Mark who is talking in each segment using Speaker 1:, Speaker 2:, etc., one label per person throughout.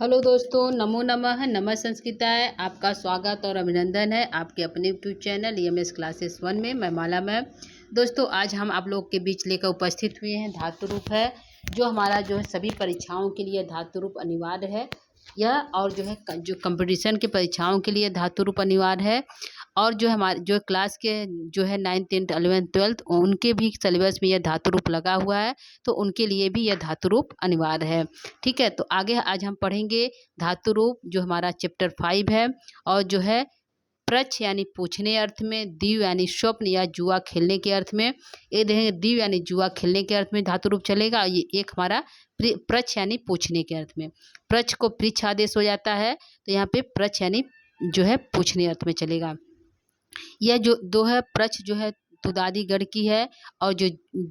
Speaker 1: Hello दोस्तों, नमो नमः, नमः संस्कृताय। आपका स्वागत और अभिनंदन है आपके अपने यूट्यूब चैनल ईएमएस क्लासेस 1 में। मैं माला मैम। दोस्तों, आज हम आप लोग के बीच लेकर उपस्थित हुए हैं धातु रूप है, जो हमारा जो है सभी परीक्षाओं के लिए धातु रूप अनिवार्य है। यह और जो है जो कंपटीशन के परीक्षाओं के लिए धातु रूप अनिवार्य है, और जो हमारे जो क्लास के जो है 9th 10th 11th 12th उनके भी सिलेबस में यह धातु रूप लगा हुआ है, तो उनके लिए भी यह धातु रूप अनिवार्य है। ठीक है, तो आगे आज हम पढ़ेंगे धातु रूप, जो हमारा चैप्टर 5 है, और जो है प्रच्छ यानी पूछने अर्थ में, दिव यानी स्वप्न या जुआ खेलने के अर्थ में। ये देखेंगे दिव यानी जुआ खेलने के अर्थ में धातु रूप चलेगा। ये एक हमारा प्रच्छ यानी पूछने के अर्थ में। प्रच्छ को पृच्छ आदेश हो जाता है, तो यहाँ पे प्रच्छ यानी जो है पूछने अर्थ में चलेगा। यह जो दो है, प्रच्छ जो है तुदादी गढ़ की है, और जो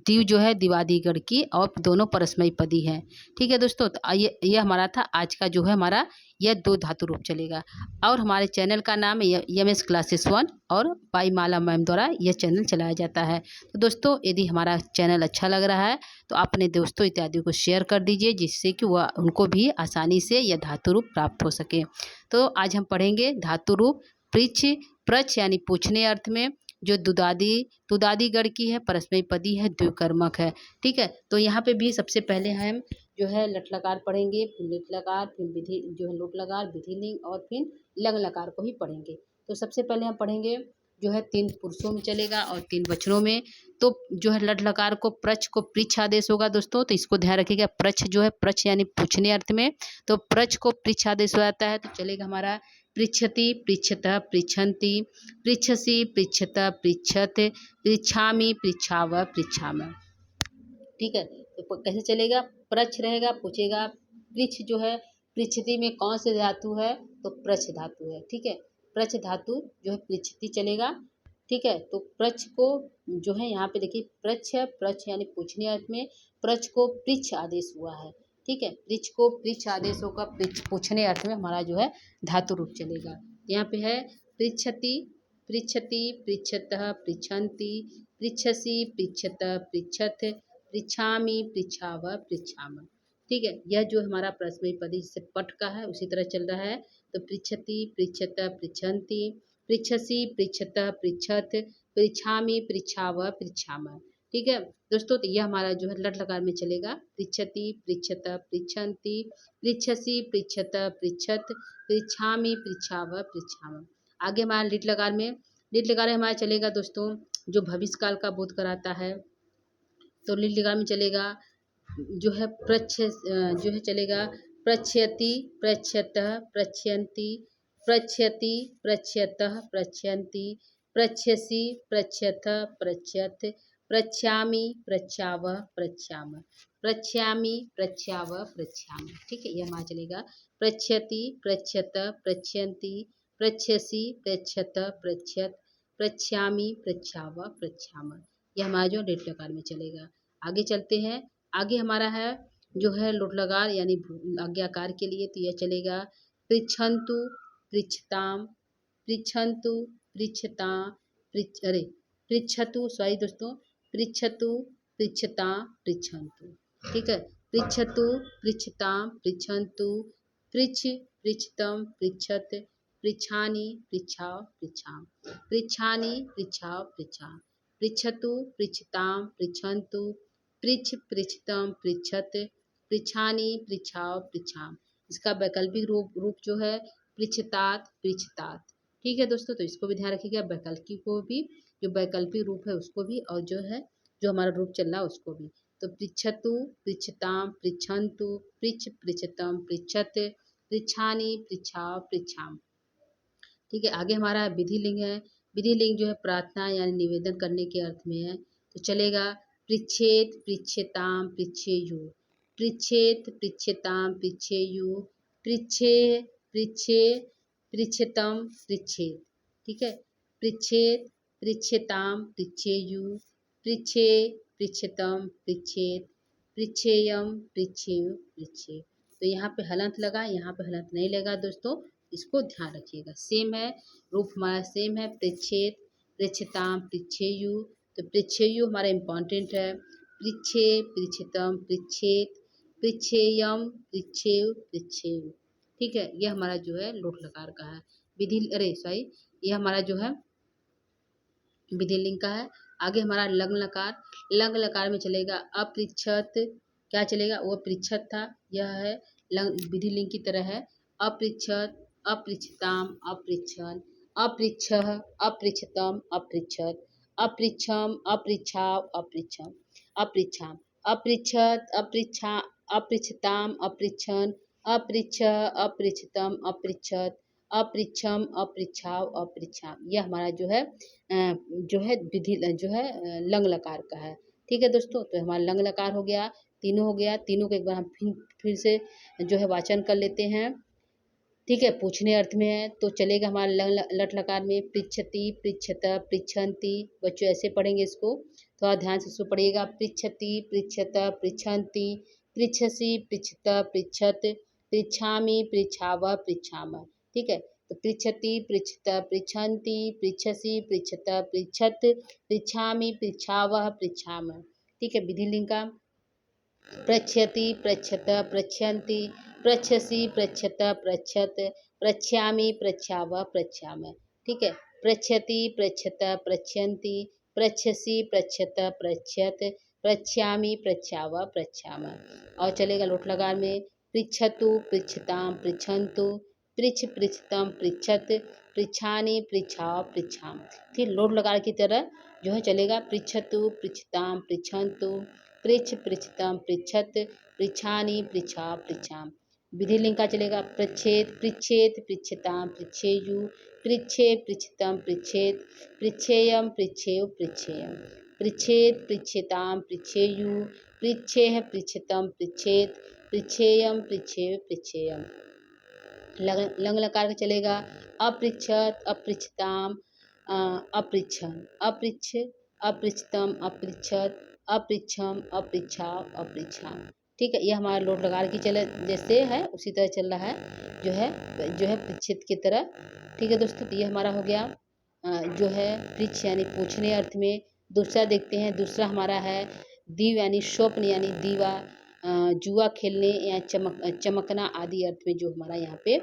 Speaker 1: दिव जो है दिवादी गढ़ की, और दोनों परस्मयी पदी है। ठीक है दोस्तों, तो ये हमारा था आज का जो है हमारा यह दो धातु रूप चलेगा। और हमारे चैनल का नाम है ईएमएस क्लासेस 1 और बाई माला मैम द्वारा यह चैनल चलाया जाता है। तो दोस्तों, यदि हमारा चैनल अच्छा लग रहा है तो अपने दोस्तों इत्यादि को शेयर कर दीजिए, जिससे कि वह उनको भी आसानी से यह धातु रूप प्राप्त हो सके। तो आज हम पढ़ेंगे धातु रूप पृच्छ। प्रच्छ यानी पूछने अर्थ में, जो तुदादी गढ़ की है, परस्मयी पदी है, द्विकर्मक है। ठीक है, तो यहाँ पे भी सबसे पहले हम जो है लट लकार पढ़ेंगे, फिर लिट लकार, फिर विधि जो है लोट लकार, विधि लिंग, और फिर लंग लकार को ही पढ़ेंगे। तो सबसे पहले हम पढ़ेंगे जो है 3 पुरुषों में चलेगा और 3 वचनों में। तो जो है लट लकार को प्रच्छ को पृच्छ आदेश होगा दोस्तों, तो इसको ध्यान रखिएगा। प्रच्छ जो है प्रच्छ यानी पूछने अर्थ में, तो प्रच्छ को पृच्छ आदेश हो जाता है, तो चलेगा हमारा पृच्छति पृच्छतः पृच्छन्ति, पृच्छसि पृच्छतः पृच्छते, पृच्छामि पृच्छावः पृच्छामः। ठीक है, तो कैसे चलेगा? प्रच्छ रहेगा, पूछेगा। पृच्छ जो है पृच्छति में कौन से धातु है? तो प्रच्छ धातु है। ठीक है, प्रच्छ धातु जो है पृच्छति चलेगा। ठीक है, तो प्रच्छ को जो है यहाँ पे देखिए प्रच्छ यानी पूछने अर्थ में, प्रच्छ को पृच्छ आदेश हुआ है। ठीक है, पृच्छ को पृच्छ आदेश होगा, पूछने अर्थ में हमारा जो है धातु रूप चलेगा। यहाँ पे है पृच्छति पृच्छति पृच्छतः पृच्छन्ति, पृच्छसि पृच्छतः पृच्छत, पृच्छामि पृच्छावः पृच्छामः। ठीक है, यह जो हमारा परस्मयी पदी से पट का है उसी तरह चल रहा है। तो पृच्छति पृच्छतः पृच्छन्ति, पृच्छसि पृच्छतः पृच्छत, पृच्छामि पृच्छावः पृच्छामः। ठीक है दोस्तों, तो यह हमारा जो है लट लकार में चलेगा। पृच्छति पृच्छतः पृच्छन्ति, पृच्छसि पृच्छतः पृच्छत, पृच्छामि पृच्छावः पृच्छामः। आगे हमारा लिट लकार में, लिट लकार हमारा चलेगा दोस्तों जो भविष्य काल का बोध कराता है। तो लिट लकार में चलेगा जो है जो है चलेगा प्रच्छयति प्रच्छयतः प्रच्छयन्ति, प्रच्छयति प्रच्छयतः प्रच्छयन्ति, प्रच्छयसि प्रच्छयतः प्रच्छयत, प्रच्छामि प्रच्छावः प्रच्छामः, प्रच्छामि प्रच्छावः प्रच्छामः। ठीक है, यह हमारा चलेगा प्रच्छयति प्रच्छयतः प्रच्छयन्ति, प्रच्छयसि प्रच्छयतः प्रच्छयत, प्रच्छामि प्रच्छावः प्रच्छामः। यह हमारा जो लिट लकार में चलेगा। आगे चलते हैं। आगे हमारा है जो है लोट लकार यानी आज्ञाकार के लिए, तो यह चलेगा पृच्छन्तु पृच्छताम, पृच्छन्तु पृच्छता पृच्छतु, सॉरी दोस्तों, पृच्छतु पृच्छता पृच्छन्तु। ठीक है, पृच्छतु पृच्छताम पृच्छन्तु, पृच्छ पृच्छतम पृच्छत, पृच्छानि पृच्छाव पृच्छाम, पृच्छानि पृच्छाव पृच्छाम, पृच्छतु पृच्छताम पृच्छन्तु, पृच्छ पृच्छतम पृच्छत, पृच्छानि पृच्छाव पृच्छाम। इसका वैकल्पिक रूप जो है पृच्छतात पृच्छतात। ठीक है दोस्तों, तो इसको भी ध्यान रखिएगा, वैकल्पिक को भी, जो वैकल्पिक रूप है उसको भी, और जो है जो हमारा रूप चल रहा है उसको भी। तो पृच्छतु पृच्छताम पृच्छन्तु, पृच्छ पृच्छतम पृच्छत, पृच्छानि पृच्छाव पृच्छाम। ठीक है, आगे हमारा विधि लिंग है। विधि लिंग जो है प्रार्थना यानी निवेदन करने के अर्थ में है, तो चलेगा पृच्छेत पृच्छ्यताम पृच्छेयु, पृच्छेत पृच्छ्यताम पृच्छेयु, पृच्छे पृच्छे पृच्छ्यतम पृच्छेत। ठीक है, पृच्छेत पृच्छ्यताम पृच्छेयु, पृच्छे पृच्छ्यतम पृच्छेत, पृच्छेयम पृच्छेयु पृच्छे। तो यहाँ पे हलंत लगा, यहाँ पे हलंत नहीं लगा दोस्तों, इसको ध्यान रखिएगा। सेम है, रूप हमारा सेम है, पृच्छेत पृच्छताम पृच्छेयु। तो पृच्छेयु हमारा इम्पॉर्टेंट है। पृच्छे पृच्छतम पृच्छेत, पृच्छेयम पृच्छेयु पृच्छेयु। ठीक है, ये हमारा जो है लोट लकार का है। ये हमारा जो है विधि लिंग का है। आगे हमारा लंग लकार। लंग लकार में चलेगा अपृच्छत, क्या चलेगा, वो पृच्छत था, यह है लंग विधि लिंग की तरह है। अपृच्छत, अपृच्छताम, अपृच्छन, अपृच्छ, अपृच्छतम, अपृच्छत, अपृच्छम, अपृच्छाव, अपृच्छम, अपृच्छाम, अपृच्छत, अपृच्छा, अपृच्छताम, अपृच्छन, अपृच्छ, अपृच्छतम, अपृच्छत, अपृच्छम, अपृच्छाव, अपृच्छाम, यह हमारा जो है विधि जो है लंग लकार का है। ठीक है दोस्तों, तो हमारा लंग लकार हो गया, तीनों हो गया। तीनों को एक बार हम फिर से जो है वाचन कर लेते हैं। ठीक है, पूछने अर्थ में है तो चलेगा हमारा लट लकार में पृच्छति, पृच्छत, पृच्छन्ति। बच्चों ऐसे पढ़ेंगे इसको, थोड़ा ध्यान से इसको पढ़िएगा। पृच्छति, पृच्छत, पृच्छन्ति, पृच्छसि, पृच्छत, पृच्छत, पृच्छामि, पृच्छावः, पृच्छामः। ठीक है, तो पृच्छति, पृच्छत, पृच्छन्ति, पृच्छसि, पृच्छत, पृच्छत, पृच्छामि, पृच्छावः, पृच्छामः। ठीक है, विधि लिंग का पृच्छति, पृच्छत, पृच्छन्ति, पृच्छसि, पृच्छत, पृच्छत, पृच्छामि, पृच्छावः, पृच्छामः। ठीक है, पृच्छति, पृच्छत, पृच्छन्ति, पृच्छसि, पृच्छत, पृच्छत, पृच्छामि, पृच्छावः, पृच्छामः। और चलेगा लोट लकार में पृच्छतु, पृच्छताम, पृच्छन्तु, पृच्छ, पृच्छतम, पृच्छत, पृच्छानि, पृच्छाव, पृच्छाम। फिर लोट लकार की तरह जो है चलेगा पृच्छतु, पृच्छताम, पृच्छन्तु, पृच्छ, पृच्छतम, पृच्छत, पृच्छानि, पृच्छा, पृच्छाम। विधि लिंग का चलेगा पृच्छेद, पृच्छेद, पृच्छताम, पृच्छेयु, पृच्छे, पृच्छतम, पृच्छेद, पृच्छेयम, पृच्छेय, पृच्छेयम, पृच्छेद, पृच्छताम, पृच्छेयु, पृच्छेह, पृच्छतम, पृच्छेद, पृच्छेयम, पृच्छेय, पृच्छेयम। लंग लकार का चलेगा अपृच्छत, अपृच्छताम, अपृच्छन, अपृच्छ, अपृच्छतम, अपृच्छत, अपृच्छम, अपृच्छाव, अपृच्छाम। ठीक है, ये हमारा लोट लकार की चले जैसे है उसी तरह चल रहा है, जो है पृच्छित की तरह। ठीक है दोस्तों, तो ये हमारा हो गया जो है पृच्छ यानी पूछने अर्थ में। दूसरा देखते हैं, दूसरा हमारा है दीव यानी स्वप्न यानी दीवा, जुआ खेलने या चमकना आदि अर्थ में जो हमारा यहाँ पे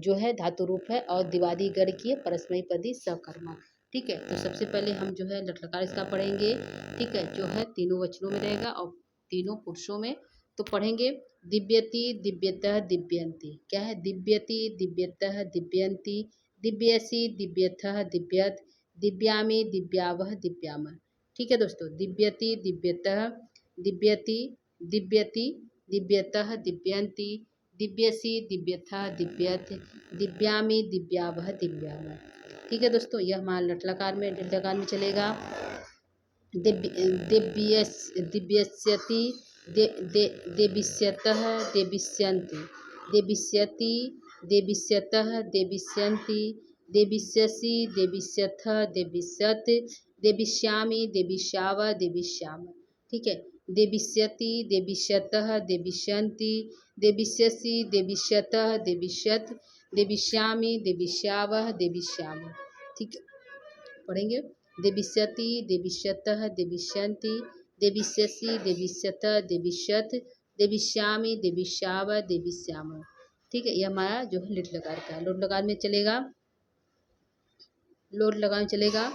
Speaker 1: जो है धातु रूप है। और दिवादी गढ़ की परस्मयी पदी सकर्मा। ठीक है, तो सबसे पहले हम जो है लटलकार इसका पढ़ेंगे। ठीक है, जो है तीनों वचनों में रहेगा और तीनों पुरुषों में। तो पढ़ेंगे दिव्यति, दिव्यतः, दिव्यंती। क्या है, दिव्यति, दिव्यतः, दिव्यंती, दिव्यसि, दिव्यथः, दिव्यत, दिव्यामि, दिव्यावह, दिव्यामः। ठीक है दोस्तों, दिव्यति, दिव्यतः, दिव्यति, दिव्यति, दिव्यतः, दिव्यंती, दिव्यसि, दिव्यथा, दिव्यत, दिव्यामि, दिव्यावह, दिव्यामः। ठीक है दोस्तों, यह हमारा लटलकार में लटलकार में चलेगा दिव्यस्यति, देविष्यतः, देविष्यन्ति, देविष्यति, देविष्यतः, देविष्यन्ति, देविष्यसि, देविष्यथ, देविष्यत, देविष्यामि, देविष्यावः, देविष्यामः। ठीक है, देविष्यति, देविष्यतः, देविष्यन्ति, देविष्यसि, देविष्यतः, देविष्यत, देविष्यामि, देविष्यावः, देविष्यामः। ठीक है, पढ़ेंगे देविष्यति, देविष्यतः, देविष्यन्ति, देविष्यसि, देविष्यतः, देविष्यत, देविष्यामि, देविष्यावः, देविष्यामः। ठीक है, ये हमारा जो है लिट लकार का है। लोट लकार में चलेगा, लोट लकार में चलेगा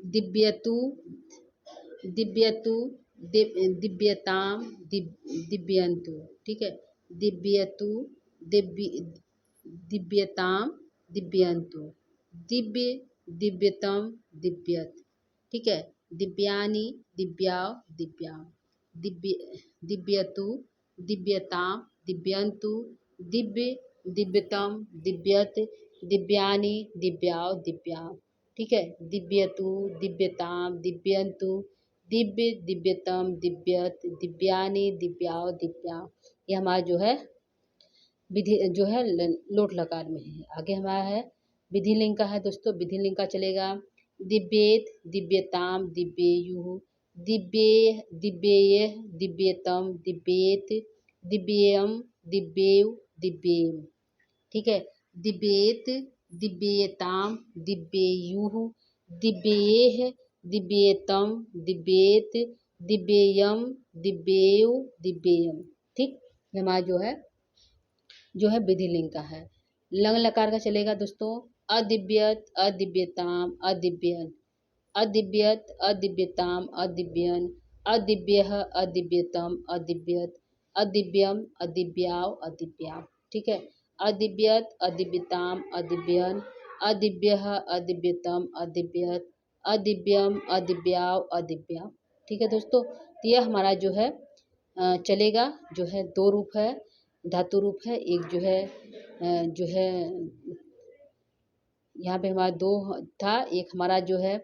Speaker 1: दिव्यतु, दिव्यतु, दिव्यताम, दिव्यंतु। ठीक है, दिव्यतु, दिव्यताम, दिव्यंतु, दिव्य, दिव्यतम, दिव्यत। ठीक है, दिव्यानि, दिव्याव, दिव्याम, दिव्यतु, दिव्यताम, दिव्यंतु, दिव्य, दिव्यतम, दिव्यत, दिव्यानि, दिव्याव, दिव्याम। ठीक है, दिव्यतु, दिव्यताम, दिव्यंतु, दिव्य, दिव्यतम, दिव्यत, दिव्यानि, दिव्याव, दिव्याम। ये हमारा जो है विधि जो है लोट लकार में है। आगे हमारा है विधि लिंग का है दोस्तों। विधि लिंग का चलेगा दिव्येत, दिव्यताम, दिव्येयु, दिव्ये, दिव्येय, दिव्यतम, दिव्येत, दिव्येयम, दिव्येव, दिव्येम। ठीक है, दिव्येत, दिव्येताम, दिव्येयु, दिव्येह, दिव्येतम, दिव्येत, दिव्येयम, दिव्येव, दिव्येयम। ठीक, हमारा जो है जो है विधिलिंग का है। लंग लकार का चलेगा दोस्तों, अदिव्यत, अदिव्यताम, अदिव्यन, अदिव्यत, अदिव्यताम, अदिव्यन, अदिव्यः, अदिव्यतम, अदिव्यत, अदिव्यम, अदिव्याव, अदिव्याम। ठीक है, अदिव्यत, अदिव्यताम, अदिव्यन, अदिव्यः, अदिव्यतम, अदिव्यत, अदिव्यम, अदिव्याव, अदिव्याम। ठीक है दोस्तों, तो यह हमारा जो है चलेगा, जो है दो रूप है, धातु रूप है। एक जो है यहाँ पे हमारा दो था, एक हमारा जो है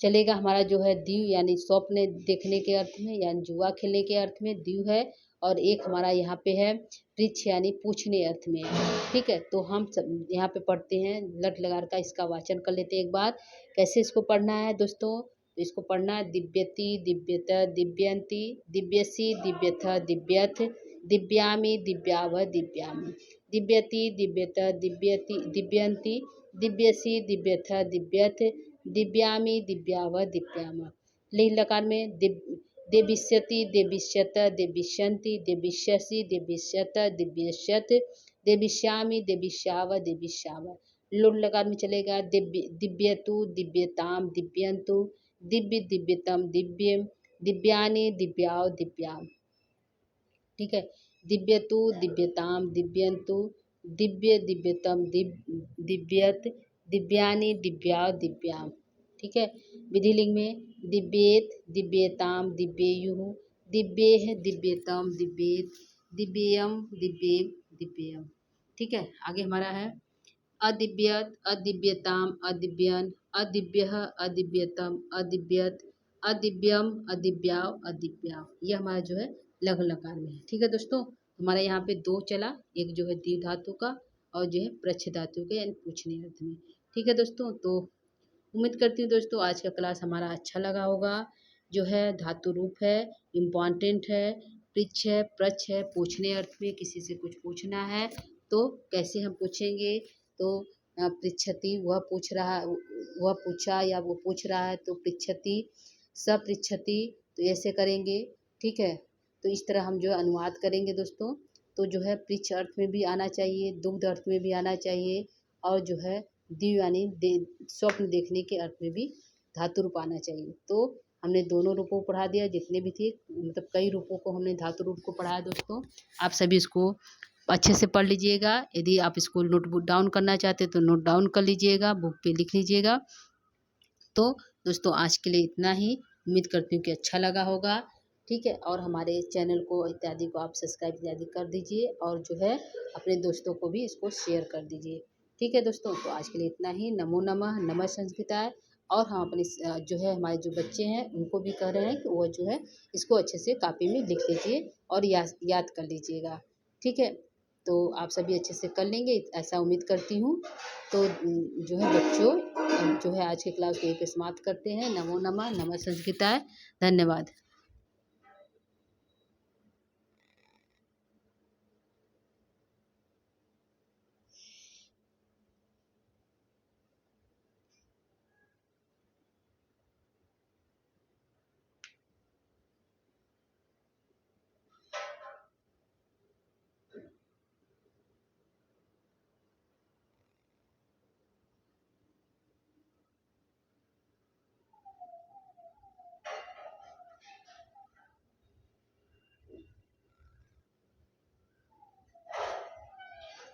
Speaker 1: चलेगा, हमारा जो है दीव यानी स्वप्न देखने के अर्थ में यानी जुआ खेलने के अर्थ में दीव है, और एक हमारा यहाँ पे है पृच्छ यानी पूछने अर्थ में। ठीक है, तो हम सब यहाँ पे पढ़ते हैं लट लकार का, इसका वाचन कर लेते हैं एक बार। कैसे इसको पढ़ना है दोस्तों, तो इसको पढ़ना है दिव्यति, दिव्यत, दिव्यंती, दिव्यसी, दिव्यथ, दिव्यथ, दिव्यामी, दिव्याव, दिव्यामी, दिव्यति, दिव्यत, दिव्यति, दिव्यंती, दिव्यसी, दिव्यथ, दिव्यथ, दिव्यामी, दिव्याव, दिव्याम। लिंग लकार में देविष्यति, देविष्यत, देविष्यन्ति, देविष्यसि, देविष्यत, दिव्यष्यत, देविष्यामि, देविष्याव, देविष्याव। लुट लकार में चलेगा दिव्यतु, दिव्यताम, दिव्यंतु, दिव्य, दिव्यतम, दिव्यम, दिव्यानि, दिव्याव, दिव्याम। ठीक है, दिव्यतु, दिव्यताम, दिव्यंतु, दिव्य, दिव्यतम, दिव्यत, दिव्यानि, दिव्याव, दिव्याम। ठीक है, विधिलिंग में दिव्येत, दिव्यताम, दिव्येयुः, दिव्येह, दिव्यतम, दिव्येत, दिव्येयम, दिव्येव, दिव्येयम। ठीक है, आगे हमारा है अदिव्यत, अदिव्यताम, अदिव्यन, अदिव्यः, अदिव्यतम, अदिव्यत, अदिव्यम, अदिव्याव, अदिव्याव। ये हमारा जो है लघु लकार में है। ठीक है दोस्तों, हमारे यहाँ पे दो चला, एक जो है दीर्घ धातु का और जो है प्रच्छ धातु का यानी पूछने अर्थ में। ठीक है दोस्तों, तो उम्मीद करती हूँ दोस्तों आज का क्लास हमारा अच्छा लगा होगा। जो है धातु रूप है, इम्पॉर्टेंट है, पृच्छ है, प्रच्छ है, पूछने अर्थ में किसी से कुछ पूछना है तो कैसे हम पूछेंगे, तो पृच्छति, वह पूछा या वो पूछ रहा है तो पृच्छति, सपृच्छति, तो ऐसे करेंगे। ठीक है, तो इस तरह हम जो है अनुवाद करेंगे दोस्तों। तो जो है पृच्छ अर्थ में भी आना चाहिए, दुग्ध अर्थ में भी आना चाहिए, और जो है दिव्य यानी स्वप्न देखने के अर्थ में भी धातु रूप आना चाहिए। तो हमने दोनों रूपों को पढ़ा दिया, जितने भी थे, मतलब कई रूपों को हमने धातु रूप को पढ़ाया दोस्तों। आप सभी इसको अच्छे से पढ़ लीजिएगा। यदि आप इसको नोटबुक डाउन करना चाहते हैं तो नोट डाउन कर लीजिएगा, बुक पे लिख लीजिएगा। तो दोस्तों आज के लिए इतना ही, उम्मीद करती हूँ कि अच्छा लगा होगा। ठीक है, और हमारे चैनल को इत्यादि को आप सब्सक्राइब इत्यादि कर दीजिए, और जो है अपने दोस्तों को भी इसको शेयर कर दीजिए। ठीक है दोस्तों, तो आज के लिए इतना ही। नमो नमः, नमः संस्कृताय। और हम अपने जो है हमारे जो बच्चे हैं उनको भी कह रहे हैं कि वो जो है इसको अच्छे से कॉपी में लिख लीजिए और याद कर लीजिएगा। ठीक है, तो आप सभी अच्छे से कर लेंगे ऐसा उम्मीद करती हूँ। तो जो है बच्चों, जो है आज की क्लास को यहीं पे समाप्त करते हैं। नमो नमः, नमः संस्कृताय। धन्यवाद।